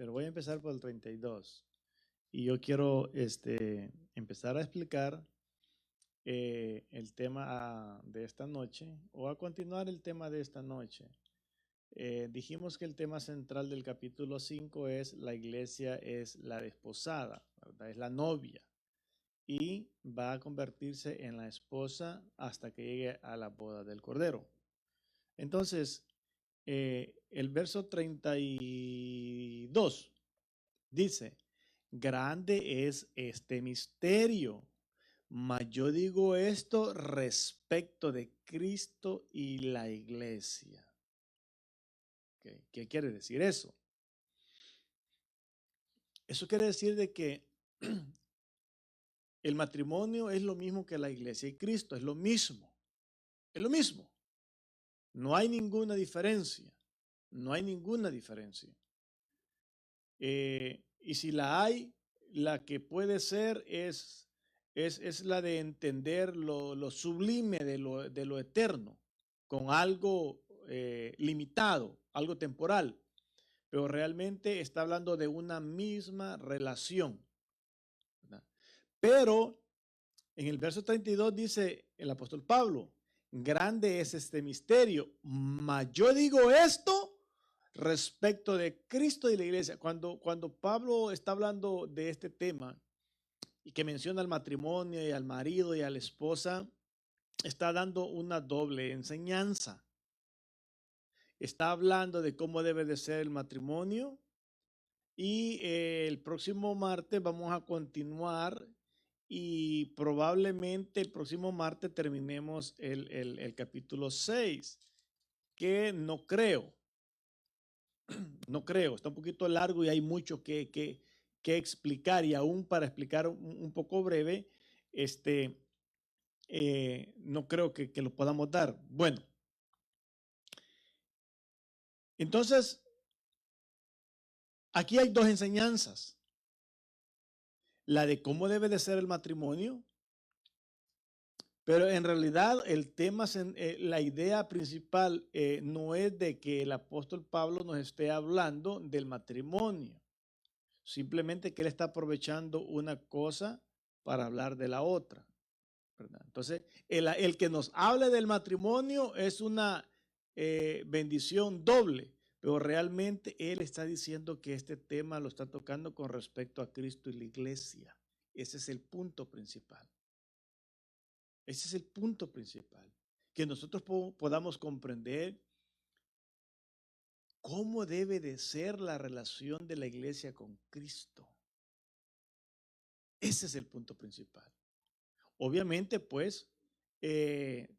pero voy a empezar por el 32. Y yo quiero empezar a explicar el tema de esta noche, o a continuar el tema de esta noche. Dijimos que el tema central del capítulo 5 es la iglesia es la desposada, ¿verdad? Es la novia, y va a convertirse en la esposa hasta que llegue a la boda del Cordero. Entonces, el verso 32 dice: grande es este misterio, mas yo digo esto respecto de Cristo y la iglesia. ¿Okay? ¿Qué quiere decir eso? Eso quiere decir de que el matrimonio es lo mismo que la iglesia y Cristo, es lo mismo. Es lo mismo. No hay ninguna diferencia. No hay ninguna diferencia. Y si la hay, la que puede ser es la de entender lo sublime de lo eterno con algo limitado, algo temporal. Pero realmente está hablando de una misma relación, ¿verdad? Pero en el verso 32 dice el apóstol Pablo: grande es este misterio, mas yo digo esto respecto de Cristo y la iglesia. Cuando Pablo está hablando de este tema y que menciona al matrimonio y al marido y a la esposa, está dando una doble enseñanza. Está hablando de cómo debe de ser el matrimonio, y el próximo martes vamos a continuar, y probablemente el próximo martes terminemos el capítulo 6, que no creo, está un poquito largo y hay mucho que explicar, y aún para explicar un poco breve, no creo que lo podamos dar. Bueno, entonces aquí hay dos enseñanzas: la de cómo debe de ser el matrimonio, pero en realidad el tema, la idea principal no es de que el apóstol Pablo nos esté hablando del matrimonio, simplemente que él está aprovechando una cosa para hablar de la otra, ¿verdad? Entonces, el que nos hable del matrimonio es una bendición doble, pero realmente él está diciendo que este tema lo está tocando con respecto a Cristo y la iglesia. Ese es el punto principal. Ese es el punto principal, que nosotros podamos comprender cómo debe de ser la relación de la iglesia con Cristo. Ese es el punto principal. Obviamente, pues,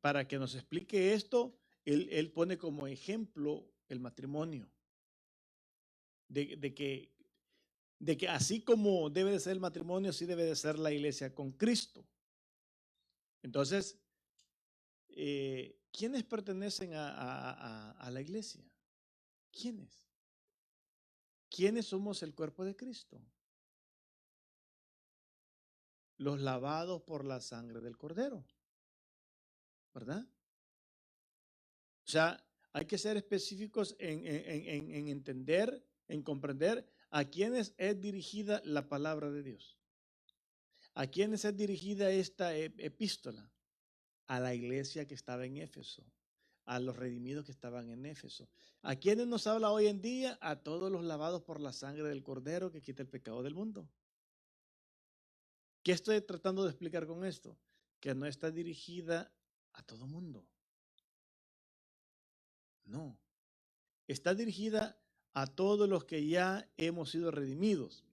para que nos explique esto, él pone como ejemplo el matrimonio, de que así como debe de ser el matrimonio, así debe de ser la iglesia con Cristo. Entonces, ¿quiénes pertenecen a la iglesia? ¿Quiénes? ¿Quiénes somos el cuerpo de Cristo? Los lavados por la sangre del Cordero, ¿verdad? O sea, hay que ser específicos en entender, en comprender a quiénes es dirigida la palabra de Dios. ¿A quiénes es dirigida esta epístola? A la iglesia que estaba en Éfeso, a los redimidos que estaban en Éfeso. ¿A quiénes nos habla hoy en día? A todos los lavados por la sangre del Cordero que quita el pecado del mundo. ¿Qué estoy tratando de explicar con esto? Que no está dirigida a todo mundo. No. Está dirigida a todos los que ya hemos sido redimidos.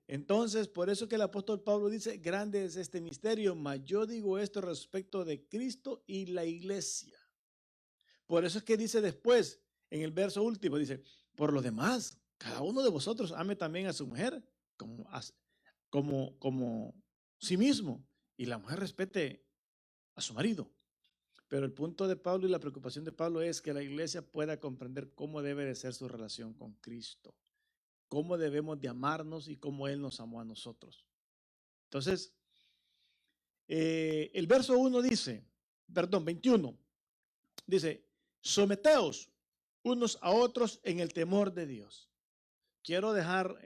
Entonces, por eso que el apóstol Pablo dice: grande es este misterio, mas yo digo esto respecto de Cristo y la iglesia. Por eso es que dice después, en el verso último, dice: por lo demás, cada uno de vosotros ame también a su mujer como sí mismo, y la mujer respete a su marido. Pero el punto de Pablo y la preocupación de Pablo es que la iglesia pueda comprender cómo debe de ser su relación con Cristo, cómo debemos de amarnos y cómo Él nos amó a nosotros. Entonces, el verso 21, dice: someteos unos a otros en el temor de Dios. quiero dejar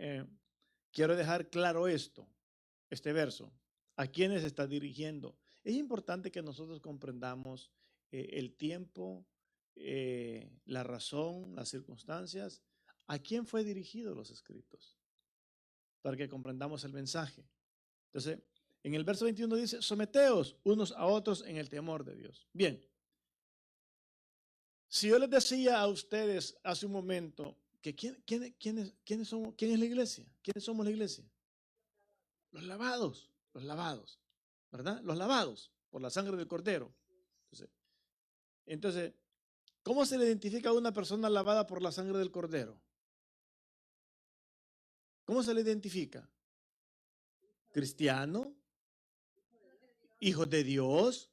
claro este verso. ¿A quiénes está dirigiendo? Es importante que nosotros comprendamos el tiempo, la razón, las circunstancias. ¿A quién fue dirigido los escritos? Para que comprendamos el mensaje. Entonces, en el verso 21 dice, someteos unos a otros en el temor de Dios. Bien, si yo les decía a ustedes hace un momento que ¿quién es la iglesia? ¿Quiénes somos la iglesia? Los lavados, ¿verdad? Los lavados por la sangre del Cordero. Entonces, ¿cómo se le identifica a una persona lavada por la sangre del Cordero? ¿Cómo se le identifica? Cristiano, hijos de Dios,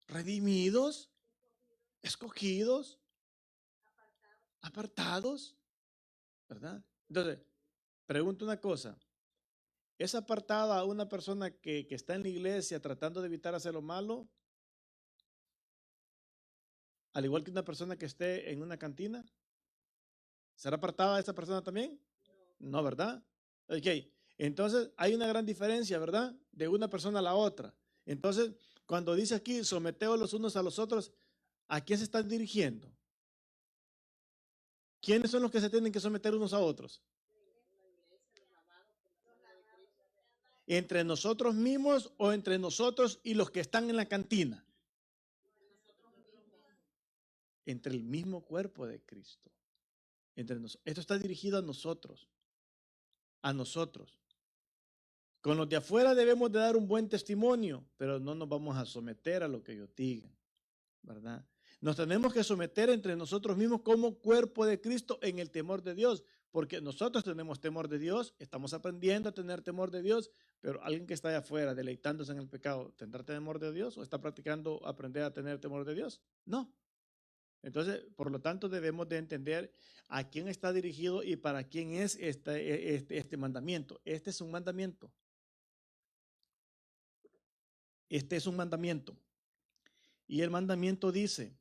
redimidos, escogidos, apartados, ¿verdad? Entonces, pregunto una cosa. ¿Es apartada a una persona que está en la iglesia tratando de evitar hacer lo malo? Al igual que una persona que esté en una cantina. ¿Será apartada esa persona también? No, ¿verdad? Ok, entonces hay una gran diferencia, ¿verdad? De una persona a la otra. Entonces, cuando dice aquí, someteos los unos a los otros, ¿a quién se están dirigiendo? ¿Quiénes son los que se tienen que someter unos a otros? ¿Entre nosotros mismos o entre nosotros y los que están en la cantina? Entre el mismo cuerpo de Cristo. Esto está dirigido a nosotros. A nosotros. Con los de afuera debemos de dar un buen testimonio, pero no nos vamos a someter a lo que ellos digan, ¿verdad? Nos tenemos que someter entre nosotros mismos como cuerpo de Cristo en el temor de Dios, porque nosotros tenemos temor de Dios, estamos aprendiendo a tener temor de Dios, pero alguien que está allá afuera deleitándose en el pecado, ¿tendrá temor de Dios o está practicando aprender a tener temor de Dios? No. Entonces, por lo tanto, debemos de entender a quién está dirigido y para quién es este mandamiento. Este es un mandamiento. Este es un mandamiento. Y el mandamiento dice,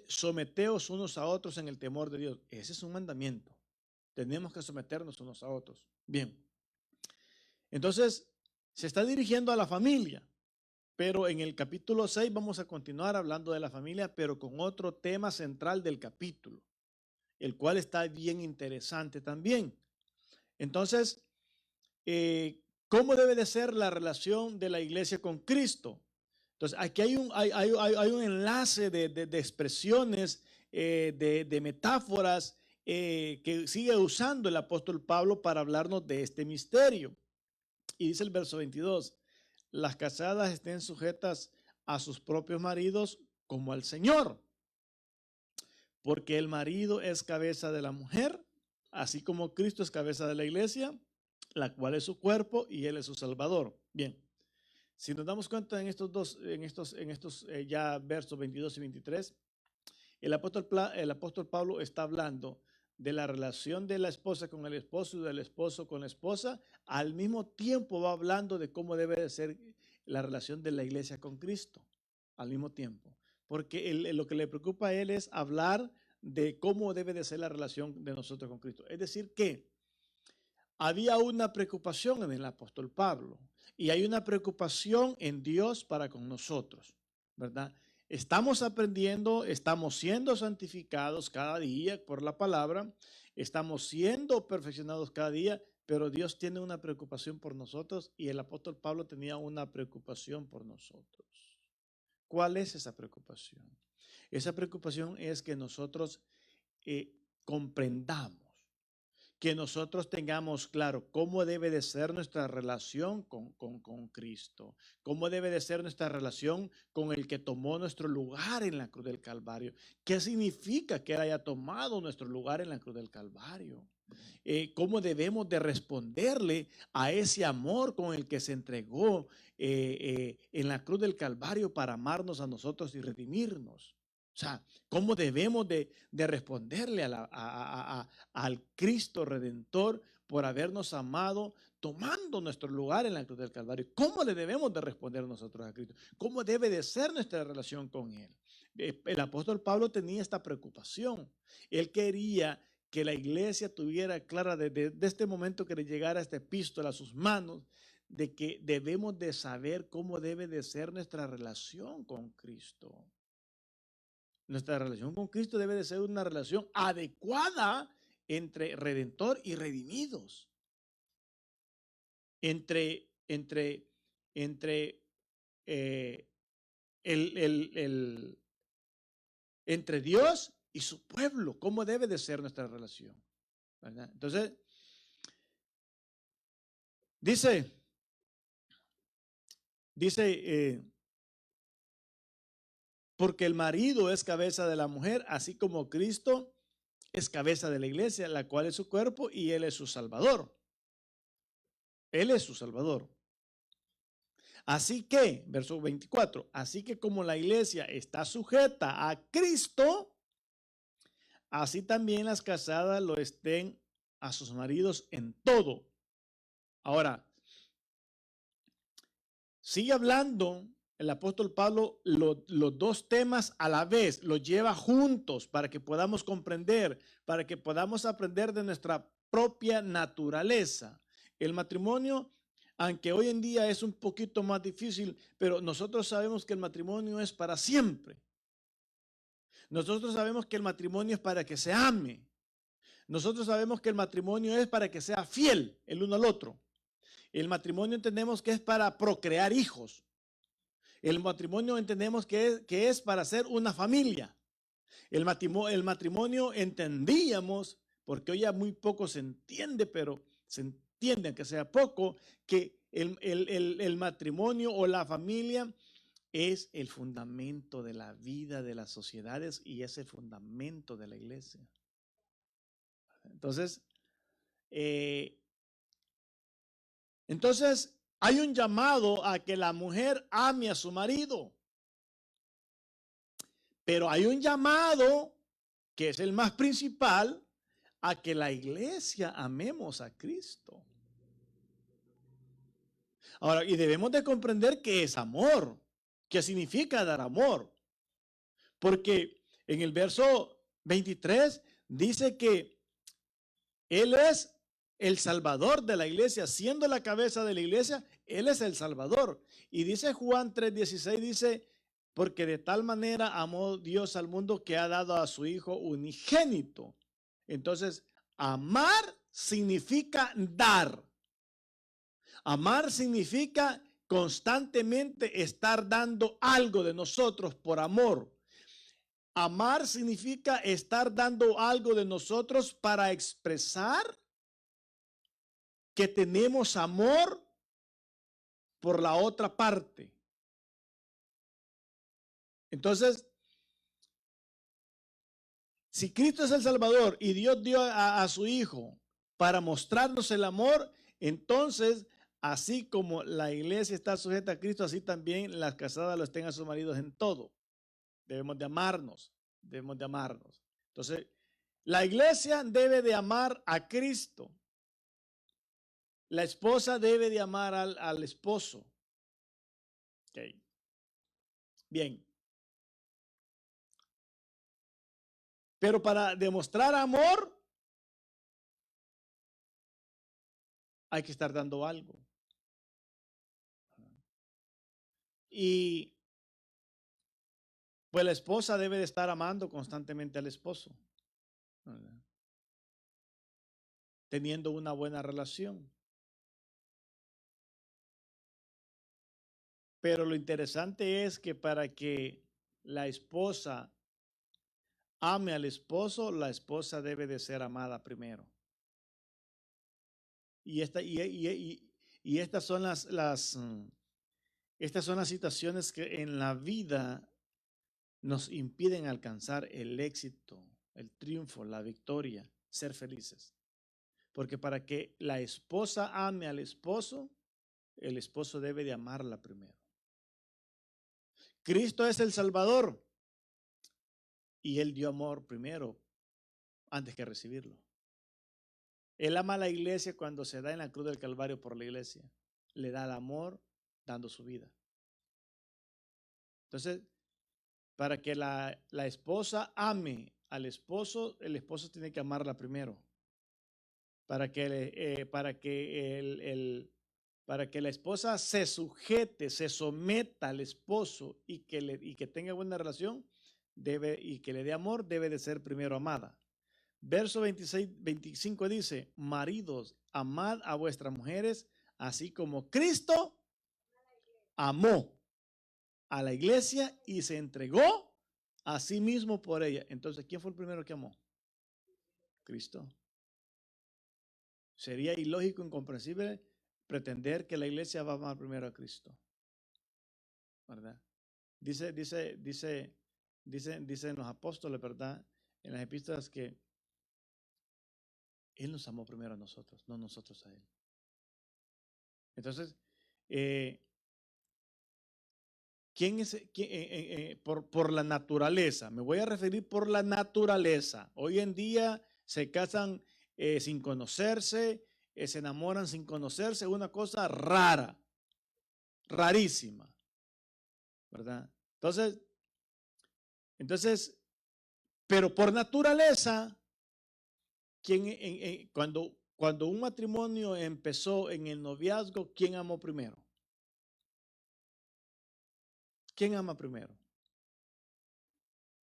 someteos unos a otros en el temor de Dios. Ese es un mandamiento. Tenemos que someternos unos a otros. Bien. Entonces, se está dirigiendo a la familia, pero en el capítulo 6 vamos a continuar hablando de la familia, pero con otro tema central del capítulo, el cual está bien interesante también. Entonces, ¿cómo debe de ser la relación de la iglesia con Cristo? Entonces, aquí hay un enlace de expresiones, de metáforas que sigue usando el apóstol Pablo para hablarnos de este misterio. Y dice el verso 22, las casadas estén sujetas a sus propios maridos como al Señor, porque el marido es cabeza de la mujer, así como Cristo es cabeza de la iglesia, la cual es su cuerpo y él es su salvador. Bien, si nos damos cuenta en estos ya versos 22 y 23, el apóstol Pablo está hablando de la relación de la esposa con el esposo y del esposo con la esposa. Al mismo tiempo va hablando de cómo debe de ser la relación de la iglesia con Cristo. Al mismo tiempo. Porque lo que le preocupa a él es hablar de cómo debe de ser la relación de nosotros con Cristo. Es decir, que había una preocupación en el apóstol Pablo y hay una preocupación en Dios para con nosotros, ¿verdad? Estamos aprendiendo, estamos siendo santificados cada día por la palabra, estamos siendo perfeccionados cada día, pero Dios tiene una preocupación por nosotros y el apóstol Pablo tenía una preocupación por nosotros. ¿Cuál es esa preocupación? Esa preocupación es que nosotros comprendamos, que nosotros tengamos claro cómo debe de ser nuestra relación con Cristo, cómo debe de ser nuestra relación con el que tomó nuestro lugar en la cruz del Calvario. ¿Qué significa que Él haya tomado nuestro lugar en la cruz del Calvario? ¿Cómo debemos de responderle a ese amor con el que se entregó en la cruz del Calvario para amarnos a nosotros y redimirnos? O sea, ¿cómo debemos de responderle al Cristo Redentor por habernos amado tomando nuestro lugar en la cruz del Calvario? ¿Cómo le debemos de responder nosotros a Cristo? ¿Cómo debe de ser nuestra relación con Él? El apóstol Pablo tenía esta preocupación. Él quería que la iglesia tuviera clara desde este momento que le llegara esta epístola a sus manos, de que debemos de saber cómo debe de ser nuestra relación con Cristo. Nuestra relación con Cristo debe de ser una relación adecuada entre redentor y redimidos. Entre eh, entre Dios y su pueblo. ¿Cómo debe de ser nuestra relación? ¿Verdad? Entonces, dice, porque el marido es cabeza de la mujer, así como Cristo es cabeza de la iglesia, la cual es su cuerpo y él es su salvador. Él es su salvador. Así que, verso 24, así que como la iglesia está sujeta a Cristo, así también las casadas lo estén a sus maridos en todo. Ahora, sigue hablando el apóstol Pablo los dos temas a la vez, los lleva juntos para que podamos comprender, para que podamos aprender de nuestra propia naturaleza. El matrimonio, aunque hoy en día es un poquito más difícil, pero nosotros sabemos que el matrimonio es para siempre. Nosotros sabemos que el matrimonio es para que se ame. Nosotros sabemos que el matrimonio es para que sea fiel el uno al otro. El matrimonio entendemos que es para procrear hijos. El matrimonio entendemos que es para ser una familia. El matrimonio entendíamos, porque hoy ya muy poco se entiende, pero se entiende que sea poco, que el matrimonio o la familia es el fundamento de la vida de las sociedades y es el fundamento de la iglesia. Entonces, hay un llamado a que la mujer ame a su marido. Pero hay un llamado, que es el más principal, a que la iglesia amemos a Cristo. Ahora, y debemos de comprender qué es amor, qué significa dar amor. Porque en el verso 23 dice que Él es el Salvador de la iglesia, siendo la cabeza de la iglesia, Él es el Salvador. Y dice Juan 3:16, dice, porque de tal manera amó Dios al mundo que ha dado a su Hijo unigénito. Entonces, amar significa dar. Amar significa constantemente estar dando algo de nosotros por amor. Amar significa estar dando algo de nosotros para expresar que tenemos amor por la otra parte. Entonces, si Cristo es el Salvador y Dios dio a su Hijo para mostrarnos el amor, entonces, así como la iglesia está sujeta a Cristo, así también las casadas lo estén a sus maridos en todo. Debemos de amarnos, debemos de amarnos. Entonces, la iglesia debe de amar a Cristo. La esposa debe de amar al esposo. Okay. Bien. Pero para demostrar amor, hay que estar dando algo. Y pues la esposa debe de estar amando constantemente al esposo, ¿verdad? Teniendo una buena relación. Pero lo interesante es que para que la esposa ame al esposo, la esposa debe de ser amada primero. Y estas son estas son las situaciones que en la vida nos impiden alcanzar el éxito, el triunfo, la victoria, ser felices. Porque para que la esposa ame al esposo, el esposo debe de amarla primero. Cristo es el Salvador y Él dio amor primero antes que recibirlo. Él ama a la iglesia cuando se da en la cruz del Calvario por la iglesia. Le da el amor dando su vida. Entonces, para que la esposa ame al esposo, el esposo tiene que amarla primero. Para que, para que la esposa se sujete, se someta al esposo y que tenga buena relación, y que le dé amor, debe de ser primero amada. Verso 25 dice: maridos, amad a vuestras mujeres, así como Cristo amó a la iglesia y se entregó a sí mismo por ella. Entonces, ¿quién fue el primero que amó? Cristo. Sería ilógico, incomprensible pretender que la iglesia va a amar primero a Cristo, ¿verdad? Dicen los apóstoles, ¿verdad? En las epístolas que Él nos amó primero a nosotros, no nosotros a Él. Entonces, ¿quién es? Por la naturaleza, me voy a referir por la naturaleza. Hoy en día se casan sin conocerse, se enamoran sin conocerse, una cosa rara, rarísima, ¿verdad? Entonces, pero por naturaleza, cuando un matrimonio empezó en el noviazgo, ¿quién amó primero? ¿Quién ama primero?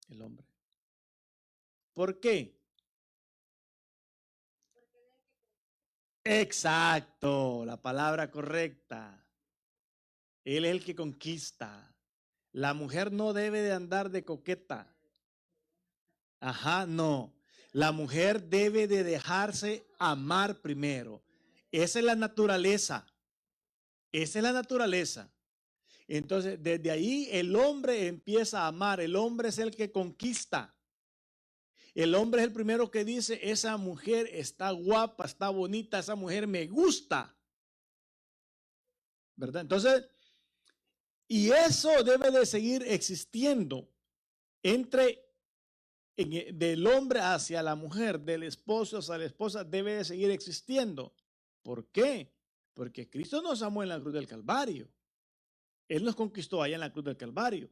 El hombre. ¿Por qué? Exacto, la palabra correcta. Él es el que conquista. La mujer no debe de andar de coqueta. Ajá, no. La mujer debe de dejarse amar primero. Esa es la naturaleza. Esa es la naturaleza. Entonces, desde ahí el hombre empieza a amar. El hombre es el que conquista. El hombre es el primero que dice: esa mujer está guapa, está bonita, esa mujer me gusta. ¿Verdad? Entonces, y eso debe de seguir existiendo del hombre hacia la mujer, del esposo hacia la esposa, debe de seguir existiendo. ¿Por qué? Porque Cristo nos amó en la cruz del Calvario. Él nos conquistó allá en la cruz del Calvario.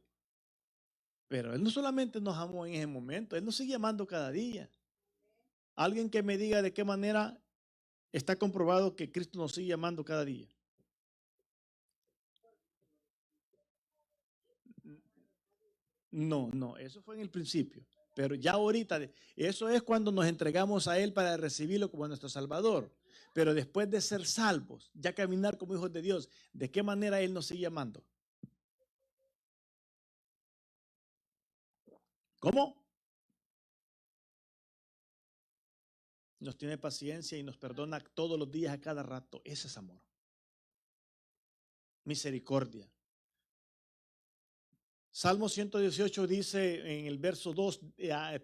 Pero Él no solamente nos amó en ese momento, Él nos sigue amando cada día. Alguien que me diga de qué manera está comprobado que Cristo nos sigue amando cada día. No, eso fue en el principio. Pero ya ahorita, eso es cuando nos entregamos a Él para recibirlo como nuestro Salvador. Pero después de ser salvos, ya caminar como hijos de Dios, ¿de qué manera Él nos sigue amando? ¿Cómo? Nos tiene paciencia y nos perdona todos los días, a cada rato. Ese es amor. Misericordia. Salmo 118 dice en el verso 2,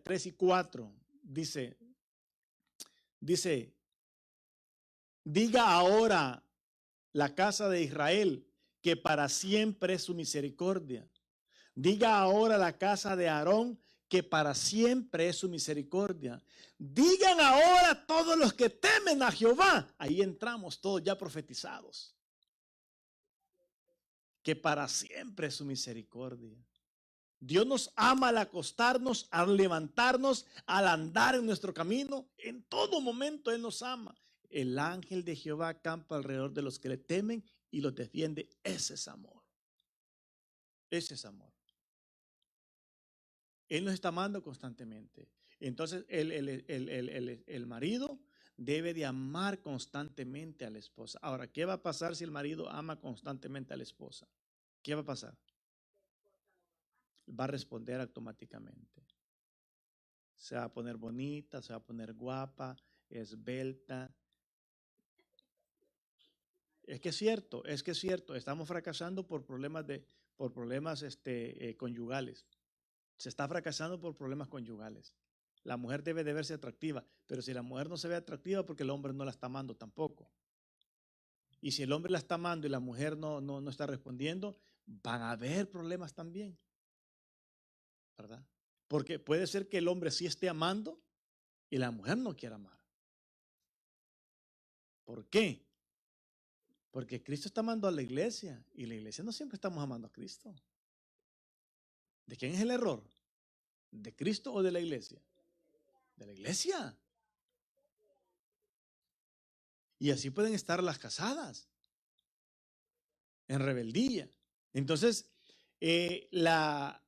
3 y 4, dice, diga ahora la casa de Israel que para siempre es su misericordia. Diga ahora la casa de Aarón que para siempre es su misericordia. Digan ahora todos los que temen a Jehová. Ahí entramos todos ya profetizados. Que para siempre es su misericordia. Dios nos ama al acostarnos, al levantarnos, al andar en nuestro camino. En todo momento Él nos ama. El ángel de Jehová acampa alrededor de los que le temen y los defiende. Ese es amor. Ese es amor. Él nos está amando constantemente. Entonces, el marido debe de amar constantemente a la esposa. Ahora, ¿qué va a pasar si el marido ama constantemente a la esposa? ¿Qué va a pasar? Va a responder automáticamente. Se va a poner bonita, se va a poner guapa, esbelta. Es que es cierto. Estamos fracasando por problemas conyugales. Se está fracasando por problemas conyugales. La mujer debe de verse atractiva, pero si la mujer no se ve atractiva, porque el hombre no la está amando tampoco. Y si el hombre la está amando y la mujer no está respondiendo, van a haber problemas también, ¿verdad? Porque puede ser que el hombre sí esté amando y la mujer no quiera amar. ¿Por qué? Porque Cristo está amando a la iglesia y la iglesia no siempre estamos amando a Cristo. ¿De quién es el error? ¿De Cristo o de la iglesia? De la iglesia. Y así pueden estar las casadas, en rebeldía. Entonces, la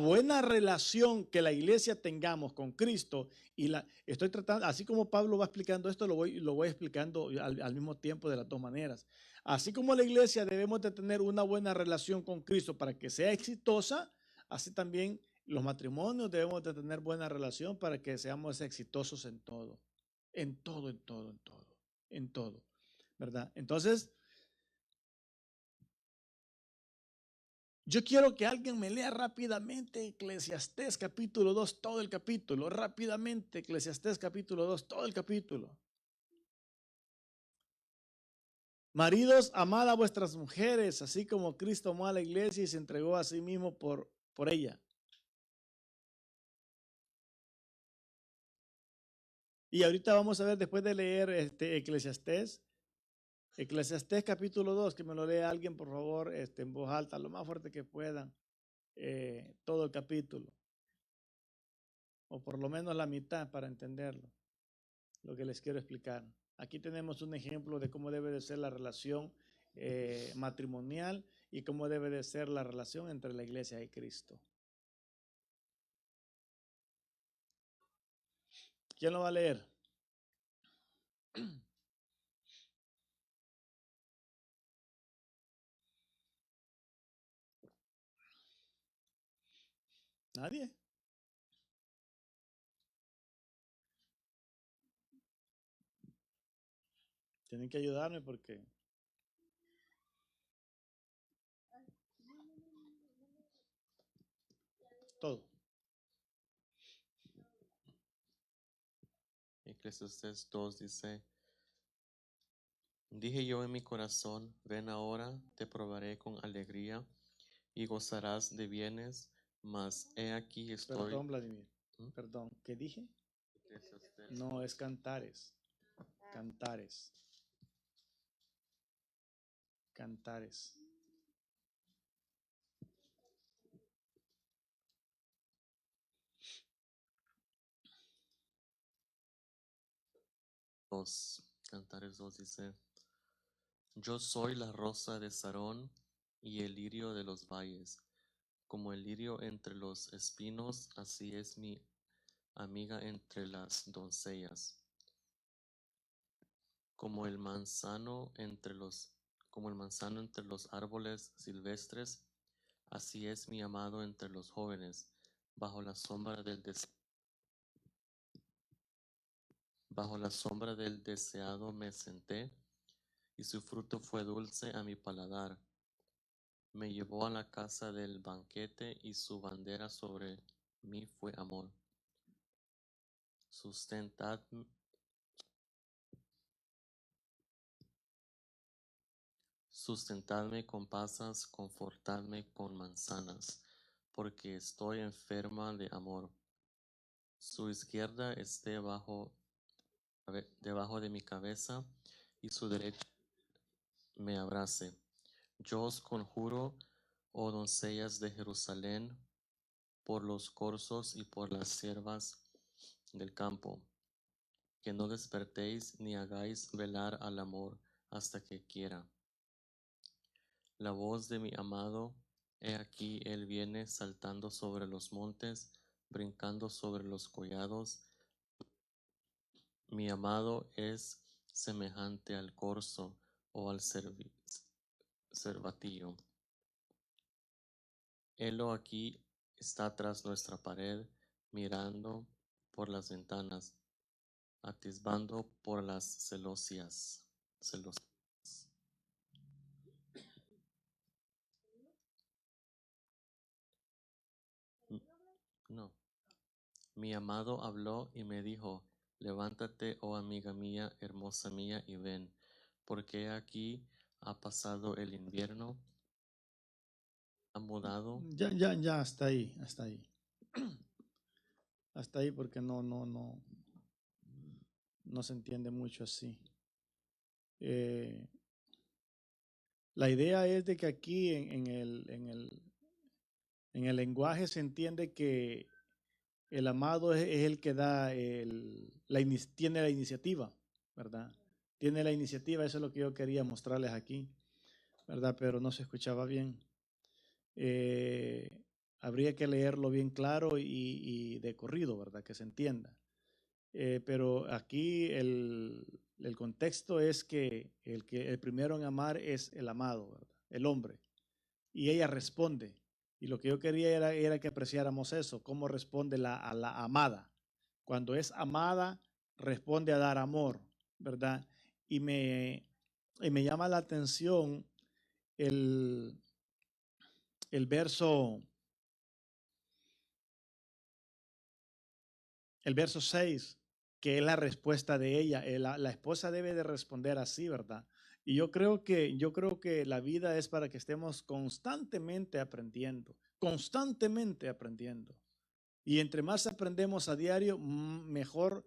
buena relación que la iglesia tengamos con Cristo, y estoy tratando, así como Pablo va explicando esto, lo voy explicando al mismo tiempo de las dos maneras. Así como la iglesia debemos de tener una buena relación con Cristo para que sea exitosa, así también los matrimonios debemos de tener buena relación para que seamos exitosos en todo, en todo, en todo, en todo, en todo, ¿verdad? Entonces, yo quiero que alguien me lea rápidamente Eclesiastés capítulo 2, todo el capítulo, rápidamente Eclesiastés capítulo 2, todo el capítulo. Maridos, amad a vuestras mujeres, así como Cristo amó a la iglesia y se entregó a sí mismo por ella. Y ahorita vamos a ver, después de leer Eclesiastés capítulo 2, que me lo lea alguien, por favor, en voz alta, lo más fuerte que puedan, todo el capítulo, o por lo menos la mitad para entenderlo, lo que les quiero explicar. Aquí tenemos un ejemplo de cómo debe de ser la relación matrimonial y cómo debe de ser la relación entre la iglesia y Cristo. ¿Quién lo va a leer? ¿Nadie? Tienen que ayudarme porque todo. Eclesiastés 2 dice, dije yo en mi corazón, ven ahora, te probaré con alegría y gozarás de bienes, mas he aquí estoy. Perdón, Vladimir. ¿Mm? Perdón. ¿Qué dije? Eclesiastés No, 2. es cantares. Cantares. Cantares. Cantares 2 dice, yo soy la rosa de Sarón y el lirio de los valles. Como el lirio entre los espinos, así es mi amiga entre las doncellas. Como el manzano entre los árboles silvestres, así es mi amado entre los jóvenes. Bajo la sombra del deseado me senté, y su fruto fue dulce a mi paladar. Me llevó a la casa del banquete, y su bandera sobre mí fue amor. Sustentadme con pasas, confortadme con manzanas, porque estoy enferma de amor. Su izquierda esté debajo de mi cabeza, y su derecha me abrace. Yo os conjuro, oh doncellas de Jerusalén, por los corzos y por las siervas del campo, que no despertéis ni hagáis velar al amor hasta que quiera. La voz de mi amado, he aquí él viene saltando sobre los montes, brincando sobre los collados. Mi amado es semejante al corzo o al cervatillo. Helo aquí está tras nuestra pared, mirando por las ventanas, atisbando por las celosías. No. Mi amado habló y me dijo, levántate, oh amiga mía, hermosa mía, y ven, porque aquí ha pasado el invierno, ha mudado. Ya, hasta ahí, hasta ahí. Hasta ahí porque no se entiende mucho así. La idea es de que aquí en el lenguaje se entiende que El amado es el que da, tiene la iniciativa, ¿verdad? Tiene la iniciativa, eso es lo que yo quería mostrarles aquí, ¿verdad? Pero no se escuchaba bien. Eh, Habría que leerlo bien claro y de corrido, ¿verdad? Que se entienda. Pero aquí el contexto es que el primero en amar es el amado, ¿verdad? El hombre. Y ella responde. Y lo que yo quería era que apreciáramos eso, cómo responde a la amada. Cuando es amada, responde a dar amor, ¿verdad? Y me llama la atención el, el verso, el verso 6, que es la respuesta de ella. La esposa debe de responder así, ¿verdad? Y yo creo que la vida es para que estemos constantemente aprendiendo, constantemente aprendiendo. Y entre más aprendemos a diario, mejor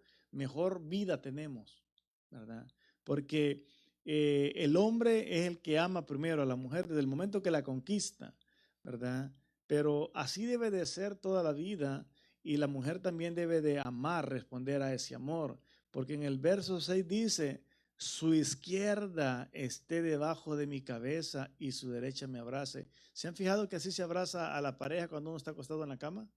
vida tenemos, ¿verdad? Porque el hombre es el que ama primero a la mujer desde el momento que la conquista, ¿verdad? Pero así debe de ser toda la vida y la mujer también debe de amar, responder a ese amor, porque en el verso 6 dice, su izquierda esté debajo de mi cabeza y su derecha me abrace. ¿Se han fijado que así se abraza a la pareja cuando uno está acostado en la cama?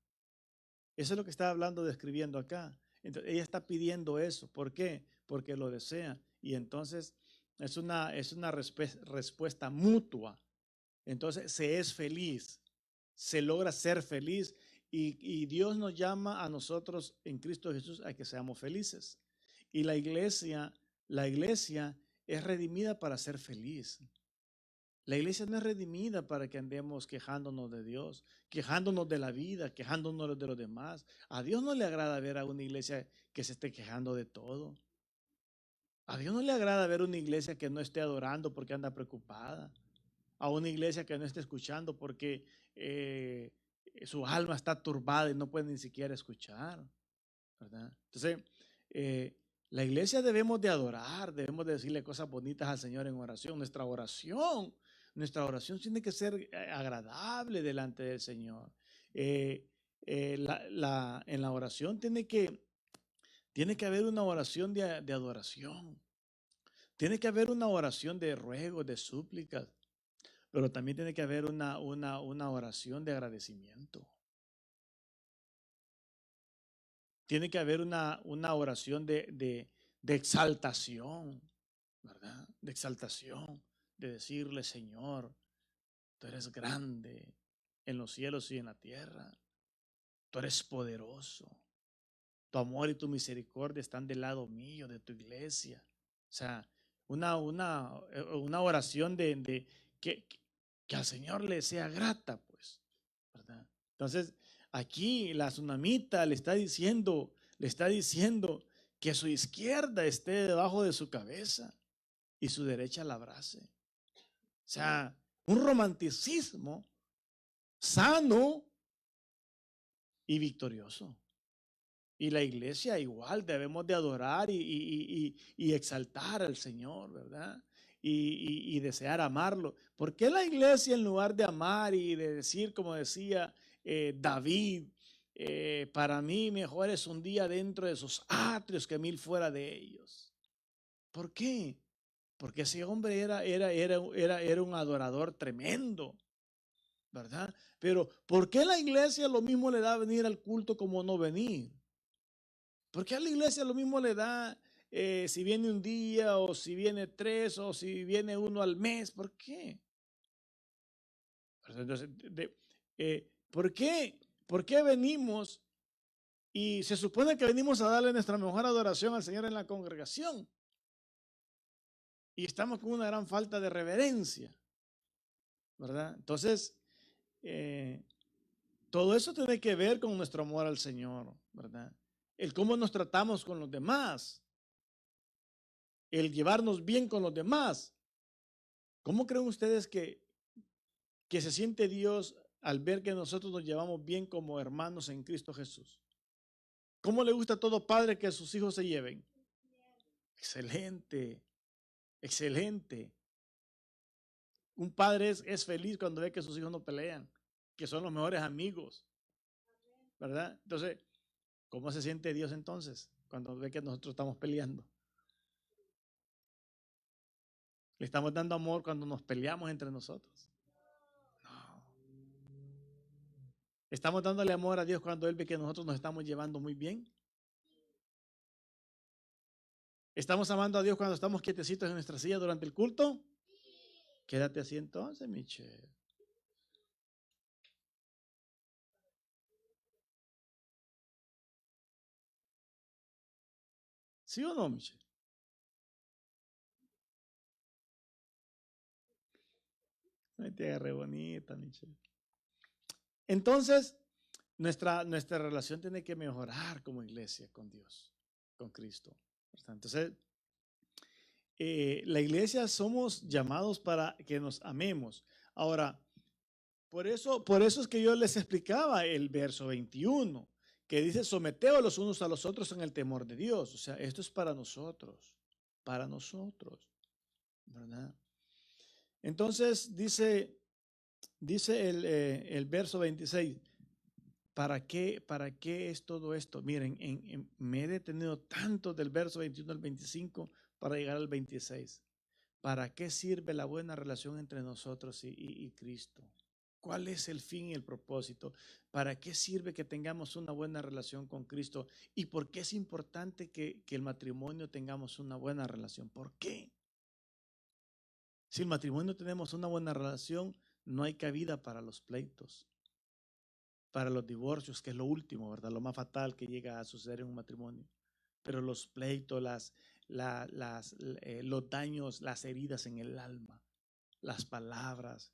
Eso es lo que está hablando, describiendo acá. Entonces, ella está pidiendo eso. ¿Por qué? Porque lo desea. Y entonces es una respuesta mutua. Entonces se es feliz, se logra ser feliz y Dios nos llama a nosotros en Cristo Jesús a que seamos felices. Y la iglesia es redimida para ser feliz. La iglesia no es redimida para que andemos quejándonos de Dios, quejándonos de la vida, quejándonos de los demás. A Dios no le agrada ver a una iglesia que se esté quejando de todo. A Dios no le agrada ver una iglesia que no esté adorando porque anda preocupada. A una iglesia que no esté escuchando porque eh, su alma está turbada y no puede ni siquiera escuchar, ¿verdad? Entonces, eh, la iglesia debemos de adorar, debemos de decirle cosas bonitas al Señor en oración. Nuestra oración tiene que ser agradable delante del Señor. Eh, en la oración tiene que haber una oración de adoración. Tiene que haber una oración de ruego, de súplicas, pero también tiene que haber una oración de agradecimiento. Tiene que haber una oración de exaltación, ¿verdad? De exaltación, de decirle, Señor, tú eres grande en los cielos y en la tierra. Tú eres poderoso. Tu amor y tu misericordia están del lado mío, de tu iglesia. O sea, una oración que, que al Señor le sea grata, pues, ¿verdad? Entonces, aquí la tsunamita le está diciendo que su izquierda esté debajo de su cabeza y su derecha la abrace. O sea, un romanticismo sano y victorioso. Y la iglesia igual, debemos de adorar y exaltar al Señor, ¿verdad? Y desear amarlo. ¿Por qué la iglesia en lugar de amar y de decir, como decía David, para mí mejor es un día dentro de sus atrios que 1000 fuera de ellos? ¿Por qué? Porque ese hombre era un adorador tremendo, ¿verdad? Pero ¿por qué la iglesia lo mismo le da venir al culto como no venir? ¿Por qué a la iglesia lo mismo le da si viene un día o si viene 3 o si viene uno al mes? ¿Por qué? Entonces, ¿por qué? ¿Por qué venimos y se supone que venimos a darle nuestra mejor adoración al Señor en la congregación? Y estamos con una gran falta de reverencia, ¿verdad? Entonces, todo eso tiene que ver con nuestro amor al Señor, ¿verdad? El cómo nos tratamos con los demás, el llevarnos bien con los demás. ¿Cómo creen ustedes que se siente Dios al ver que nosotros nos llevamos bien como hermanos en Cristo Jesús? ¿Cómo le gusta a todo padre que sus hijos se lleven? Excelente, excelente. Un padre es feliz cuando ve que sus hijos no pelean, que son los mejores amigos, ¿verdad? Entonces, ¿Cómo se siente Dios entonces cuando ve que nosotros estamos peleando? ¿Le estamos dando amor cuando nos peleamos entre nosotros? No. ¿Estamos dándole amor a Dios cuando Él ve que nosotros nos estamos llevando muy bien? ¿Estamos amando a Dios cuando estamos quietecitos en nuestra silla durante el culto? Quédate así entonces, Michelle. ¿Sí o no, Michelle? Ay, te agarré bonita, Michelle. Entonces, nuestra relación tiene que mejorar como iglesia con Dios, con Cristo. Entonces, la iglesia somos llamados para que nos amemos. Ahora, por eso es que yo les explicaba el verso 21, que dice, someteos los unos a los otros en el temor de Dios. O sea, esto es para nosotros, ¿verdad? Entonces dice el verso 26, ¿para qué es todo esto? Miren, me he detenido tanto del verso 21 al 25 para llegar al 26. ¿Para qué sirve la buena relación entre nosotros y Cristo? ¿Cuál es el fin y el propósito? ¿Para qué sirve que tengamos una buena relación con Cristo? ¿Y por qué es importante que el matrimonio tengamos una buena relación? ¿Por qué? Si el matrimonio tenemos una buena relación, no hay cabida para los pleitos, para los divorcios, que es lo último, ¿verdad? Lo más fatal que llega a suceder en un matrimonio. Pero los pleitos, los daños, las heridas en el alma, las palabras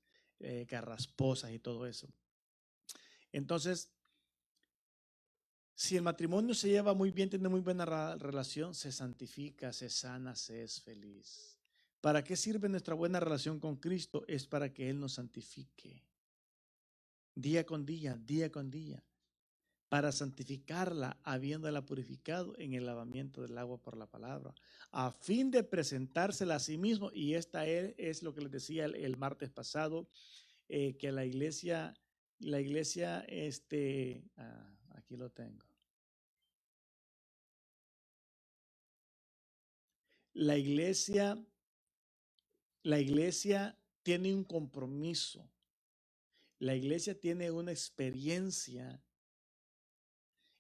carrasposas y todo eso. Entonces, si el matrimonio se lleva muy bien, tiene muy buena relación, se santifica, se sana, se es feliz. ¿Para qué sirve nuestra buena relación con Cristo? Es para que Él nos santifique día con día, para santificarla, habiéndola purificado en el lavamiento del agua por la palabra, a fin de presentársela a sí mismo. Y esta es lo que les decía el martes pasado, que la iglesia, aquí lo tengo. La iglesia tiene un compromiso. La iglesia tiene una experiencia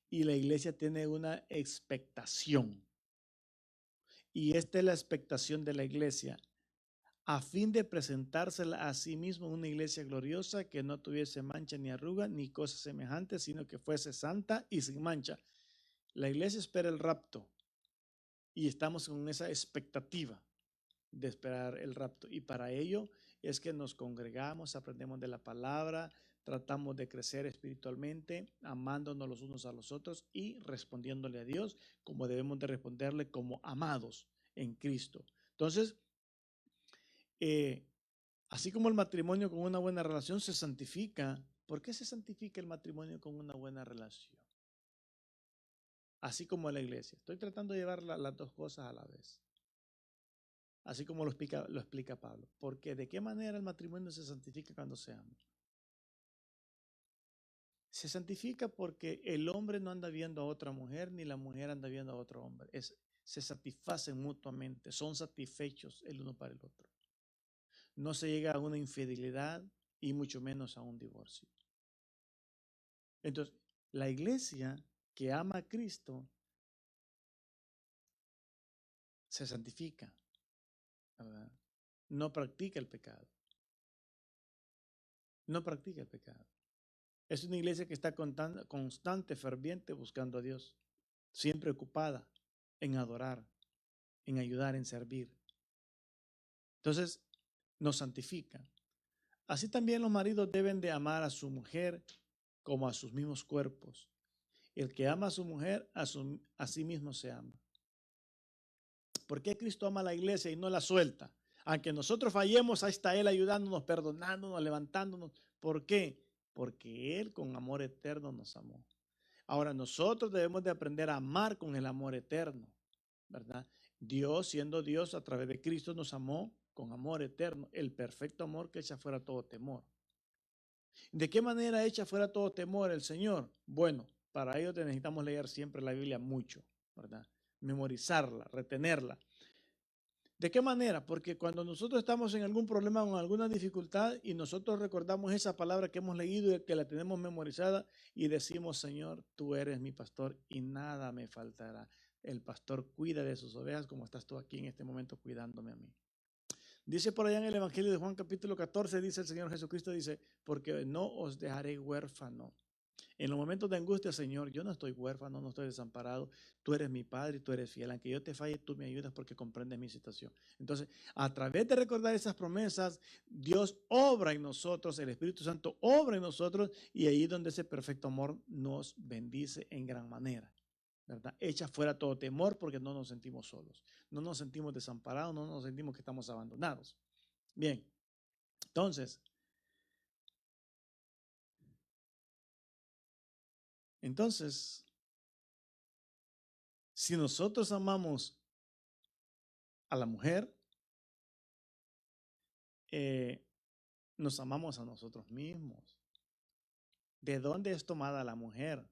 y la iglesia tiene una expectación. Y esta es la expectación de la iglesia, a fin de presentársela a sí mismo una iglesia gloriosa que no tuviese mancha ni arruga ni cosas semejantes, sino que fuese santa y sin mancha. La iglesia espera el rapto y estamos con esa expectativa de esperar el rapto. Y para ello es que nos congregamos, aprendemos de la palabra, tratamos de crecer espiritualmente, amándonos los unos a los otros y respondiéndole a Dios como debemos de responderle como amados en Cristo. Entonces, así como el matrimonio con una buena relación se santifica, ¿por qué se santifica el matrimonio con una buena relación? Así como la iglesia. Estoy tratando de llevar las dos cosas a la vez. Así como lo explica Pablo. Porque ¿de qué manera el matrimonio se santifica cuando se ama? Se santifica porque el hombre no anda viendo a otra mujer, ni la mujer anda viendo a otro hombre. Se satisfacen mutuamente, son satisfechos el uno para el otro. No se llega a una infidelidad y mucho menos a un divorcio. Entonces, la iglesia que ama a Cristo se santifica, ¿verdad? No practica el pecado. No practica el pecado. Es una iglesia que está constante, ferviente, buscando a Dios, siempre ocupada en adorar, en ayudar, en servir. Entonces, nos santifica. Así también los maridos deben de amar a su mujer como a sus mismos cuerpos. El que ama a su mujer, a sí mismo se ama. ¿Por qué Cristo ama a la iglesia y no la suelta? Aunque nosotros fallemos, ahí está Él ayudándonos, perdonándonos, levantándonos. ¿Por qué? Porque Él con amor eterno nos amó. Ahora nosotros debemos de aprender a amar con el amor eterno, ¿verdad? Dios, siendo Dios, a través de Cristo nos amó con amor eterno, el perfecto amor que echa fuera todo temor. ¿De qué manera echa fuera todo temor el Señor? Bueno, para ello necesitamos leer siempre la Biblia mucho, ¿verdad? Memorizarla, retenerla. ¿De qué manera? Porque cuando nosotros estamos en algún problema o en alguna dificultad y nosotros recordamos esa palabra que hemos leído y que la tenemos memorizada y decimos, Señor, tú eres mi pastor y nada me faltará. El pastor cuida de sus ovejas como estás tú aquí en este momento cuidándome a mí. Dice por allá en el Evangelio de Juan capítulo 14, dice el Señor Jesucristo, dice, porque no os dejaré huérfano. En los momentos de angustia, Señor, yo no estoy huérfano, no estoy desamparado. Tú eres mi Padre y tú eres fiel. Aunque yo te falle, tú me ayudas porque comprendes mi situación. Entonces, a través de recordar esas promesas, Dios obra en nosotros, el Espíritu Santo obra en nosotros y ahí es donde ese perfecto amor nos bendice en gran manera, ¿verdad? Echa fuera todo temor porque no nos sentimos solos, no nos sentimos desamparados, no nos sentimos que estamos abandonados. Bien, entonces, si nosotros amamos a la mujer, nos amamos a nosotros mismos. ¿De dónde es tomada la mujer?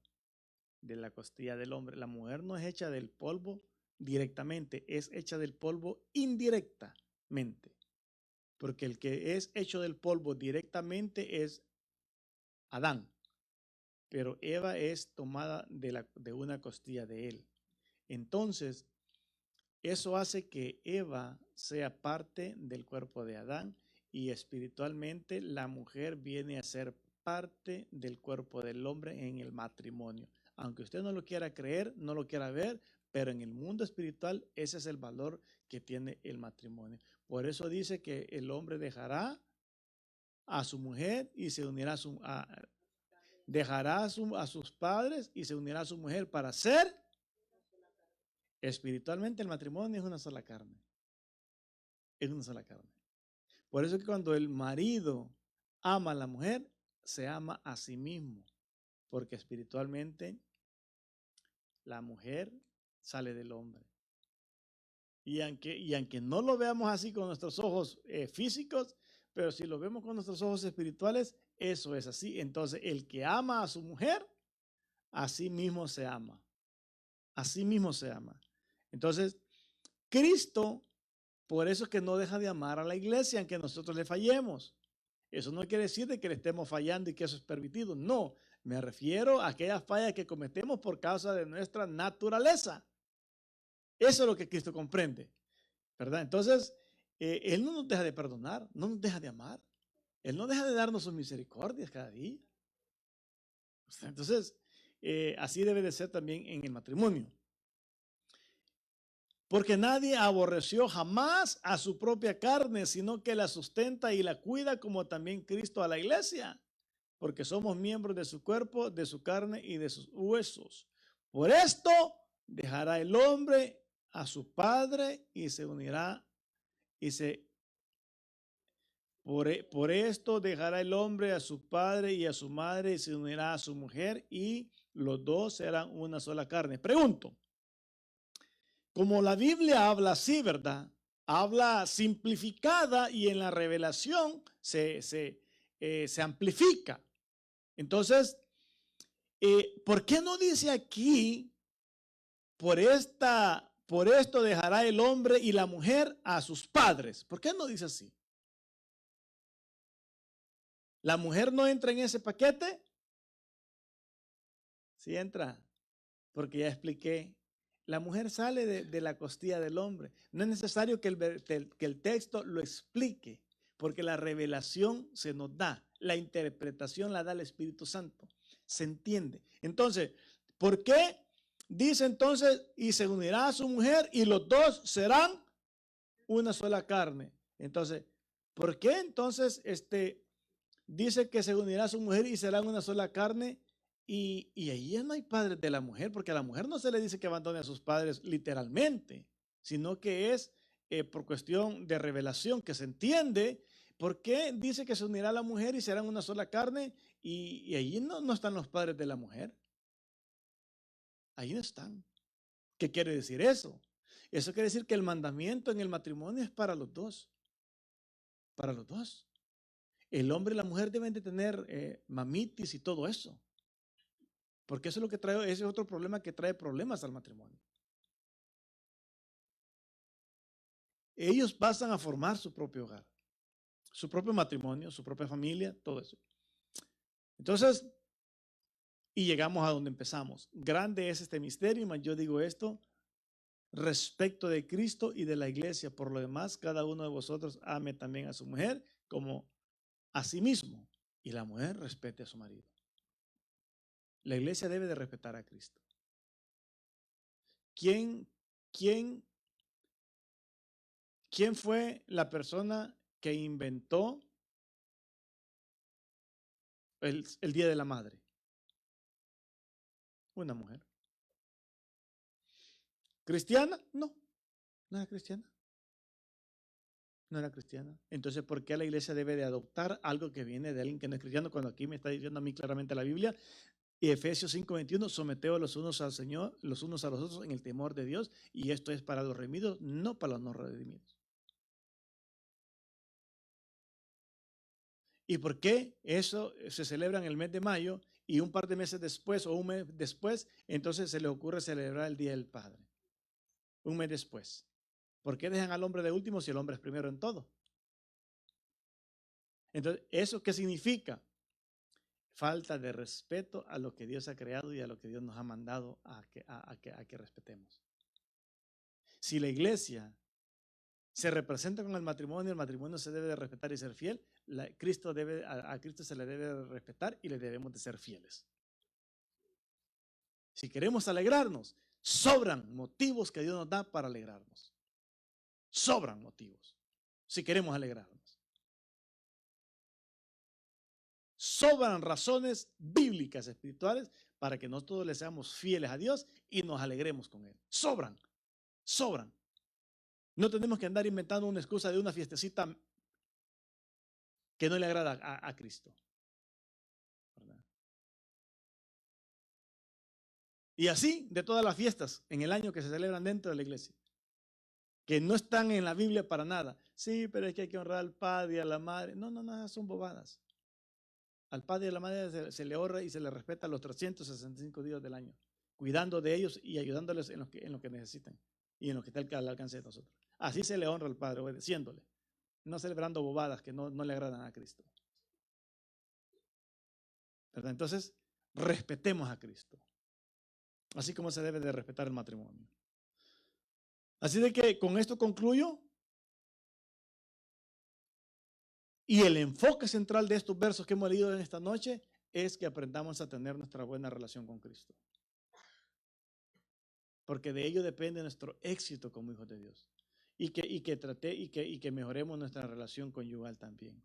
De la costilla del hombre. La mujer no es hecha del polvo directamente, es hecha del polvo indirectamente. Porque el que es hecho del polvo directamente es Adán, pero Eva es tomada de una costilla de él. Entonces, eso hace que Eva sea parte del cuerpo de Adán y espiritualmente la mujer viene a ser parte del cuerpo del hombre en el matrimonio. Aunque usted no lo quiera creer, no lo quiera ver, pero en el mundo espiritual ese es el valor que tiene el matrimonio. Por eso dice que el hombre dejará a su mujer y se unirá dejará a sus padres y se unirá a su mujer para ser espiritualmente el matrimonio es una sola carne. Es una sola carne. Por eso que cuando el marido ama a la mujer, se ama a sí mismo, porque espiritualmente la mujer sale del hombre. Y aunque no lo veamos así con nuestros ojos físicos, pero si lo vemos con nuestros ojos espirituales, eso es así. Entonces, el que ama a su mujer, a sí mismo se ama. A sí mismo se ama. Entonces, Cristo, por eso es que no deja de amar a la iglesia, aunque nosotros le fallemos. Eso no quiere decir de que le estemos fallando y que eso es permitido. No, me refiero a aquellas fallas que cometemos por causa de nuestra naturaleza. Eso es lo que Cristo comprende, ¿verdad? Entonces, Él no nos deja de perdonar, no nos deja de amar. Él no deja de darnos sus misericordias cada día. Entonces, así debe de ser también en el matrimonio. Porque nadie aborreció jamás a su propia carne, sino que la sustenta y la cuida como también Cristo a la iglesia, porque somos miembros de su cuerpo, de su carne y de sus huesos. Por esto dejará el hombre a su padre y se unirá por esto dejará el hombre a su padre y a su madre y se unirá a su mujer y los dos serán una sola carne. Pregunto, como la Biblia habla así, ¿verdad? Habla simplificada y en la revelación se amplifica. Entonces, ¿por qué no dice aquí, por esto dejará el hombre y la mujer a sus padres? ¿Por qué no dice así? ¿La mujer no entra en ese paquete? Sí entra, porque ya expliqué. La mujer sale de la costilla del hombre. No es necesario que el texto lo explique, porque la revelación se nos da, la interpretación la da el Espíritu Santo. Se entiende. Entonces, ¿por qué dice entonces y se unirá a su mujer y los dos serán una sola carne? Entonces, ¿por qué entonces dice que se unirá a su mujer y serán una sola carne? Y ahí ya no hay padres de la mujer, porque a la mujer no se le dice que abandone a sus padres literalmente, sino que es por cuestión de revelación que se entiende. ¿Por qué dice que se unirá a la mujer y serán una sola carne? Y allí no están los padres de la mujer. Ahí no están. ¿Qué quiere decir eso? Eso quiere decir que el mandamiento en el matrimonio es para los dos. Para los dos. El hombre y la mujer deben de tener mamitis y todo eso. Porque eso es lo que trae, ese es otro problema que trae problemas al matrimonio. Ellos pasan a formar su propio hogar, su propio matrimonio, su propia familia, todo eso. Entonces, y llegamos a donde empezamos. Grande es este misterio, mas yo digo esto respecto de Cristo y de la iglesia. Por lo demás, cada uno de vosotros ame también a su mujer como a sí mismo, y la mujer respete a su marido. La iglesia debe de respetar a Cristo. ¿Quién fue la persona que inventó el Día de la Madre? Una mujer. ¿Cristiana? No, no era cristiana. No era cristiana. Entonces, ¿por qué la iglesia debe de adoptar algo que viene de alguien que no es cristiano? Cuando aquí me está diciendo a mí claramente la Biblia, y Efesios 5:21, someteos los unos al Señor, los unos a los otros en el temor de Dios, y esto es para los redimidos, no para los no redimidos. ¿Y por qué eso se celebra en el mes de mayo y un par de meses después o un mes después, entonces se le ocurre celebrar el Día del Padre? Un mes después. ¿Por qué dejan al hombre de último si el hombre es primero en todo? Entonces, ¿eso qué significa? Falta de respeto a lo que Dios ha creado y a lo que Dios nos ha mandado a que respetemos. Si la iglesia se representa con el matrimonio se debe de respetar y ser fiel, a Cristo se le debe de respetar y le debemos de ser fieles. Si queremos alegrarnos, sobran motivos que Dios nos da para alegrarnos. Sobran motivos si queremos alegrarnos. Sobran razones bíblicas, espirituales, para que nosotros le seamos fieles a Dios y nos alegremos con Él. Sobran, sobran. No tenemos que andar inventando una excusa de una fiestecita que no le agrada a Cristo. ¿Verdad? Y así de todas las fiestas en el año que se celebran dentro de la iglesia, que no están en la Biblia para nada. Sí, pero es que hay que honrar al padre y a la madre. No, son bobadas. Al padre y a la madre se le honra y se le respeta los 365 días del año, cuidando de ellos y ayudándoles en lo que necesitan y en lo que está al alcance de nosotros. Así se le honra al Padre, obedeciéndole, no celebrando bobadas que no le agradan a Cristo. ¿Verdad? Entonces, respetemos a Cristo, así como se debe de respetar el matrimonio. Así de que con esto concluyo. Y el enfoque central de estos versos que hemos leído en esta noche es que aprendamos a tener nuestra buena relación con Cristo. Porque de ello depende nuestro éxito como hijos de Dios. Y que mejoremos nuestra relación conyugal también.